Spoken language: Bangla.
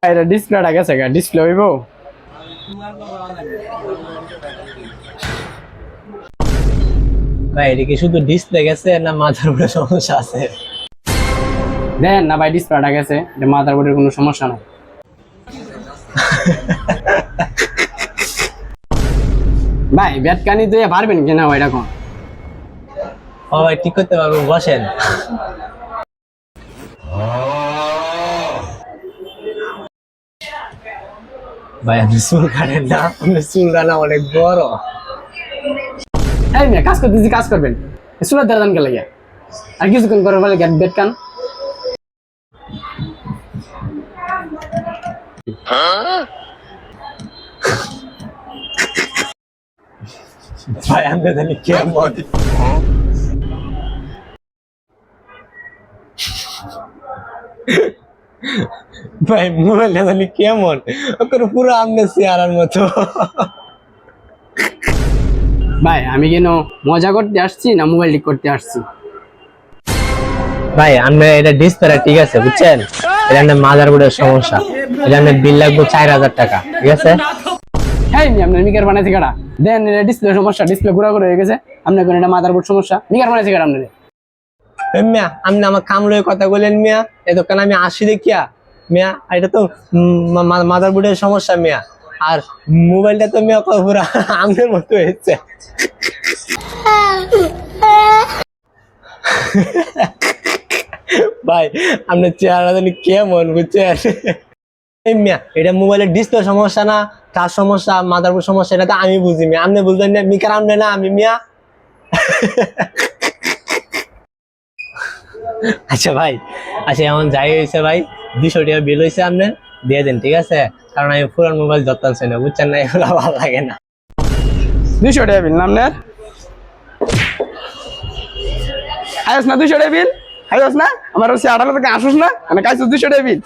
এটা ডিসপ্লেটা গেছে গা, ডিসপ্লে হইব। ভাই এটা কি শুধু ডিসপ্লে গেছে না মাদারবোর্ডে সমস্যা আছে? দেন না ভাই, ডিসপ্লেটা গেছে, এটা মাদারবোর্ডের কোনো সমস্যা নাই। ভাই ব্যাটকানি দিয়ে পারবেন কিনা ভাই এরকম? ও ভাই ঠিক করতে পারবো, বসেন। ভাই আপনি চুল কাটেন না, আপনি চুলটা না অনেক বড়। এই মেয়ে কাজ করতেছি, কাজ করবেন, চুলের দাঁড়ান কে লাগিয়া আর কিছুক্ষণ করে বলে ব্যাটকান। ভাই আপনি জানি কেমন। ভাই মোবাইলটা জানি কেমন, ওকে পুরো আমনে চেয়ারের মতো। ভাই আমি কেন মজা করতে আসছি না মোবাইল ঠিক করতে আসছি? ভাই আমরা এটা ডিসপ্লে ঠিক আছে বুঝছেন, এটা আপনার মাদারবোর্ডের সমস্যা, এটা আপনার বিল লাগবে 4000 টাকা, ঠিক আছে? হ্যাঁ আপনার মিকার বানাইছে কাটা দেন, এটা ডিসপ্লে সমস্যা, ডিসপ্লে ঘুরা ঘুরে হয়ে গেছে। আপনার কোন এটা মাদারবোর্ড সমস্যা, মিকার বানাইছে কাটা আপনার? মিয়া আপনি আমার কাম লয়ে কথা বলেন মিয়া, এ দোকান আমি আসি দেখিয়া মিয়া, এটা তো মাদারবোর্ডের সমস্যা মিয়া, আর মোবাইলটা তো মিয়া পুরা আমাদের মতো হয়েছে। ভাই আপনার চেহারা জানি কেমন বুঝছেন? এই মিয়া এটা মোবাইলের ডিসপ্লে সমস্যা না, কার সমস্যা, মাদারবোর্ড সমস্যা, এটা তো আমি বুঝি মিয়া, আপনি বুঝবেন না, মিকার আমনে না আমি মিয়া। আচ্ছা ভাই, আচ্ছা এমন যাই হয়েছে ভাই, 200 টাকা বিল হয়েছে, আপনি দিয়ে দেন ঠিক আছে, কারণ আমি পুরান মোবাইল ধরতেছি না বুঝছেন না, এগুলো ভালো লাগে না। 200 টাকা বিল না আপনার? আয়স না 200 টাকা বিল, আয়স না আমার হচ্ছে 18 থেকে আসুস না, মানে কাজ 200 টাকা বিল।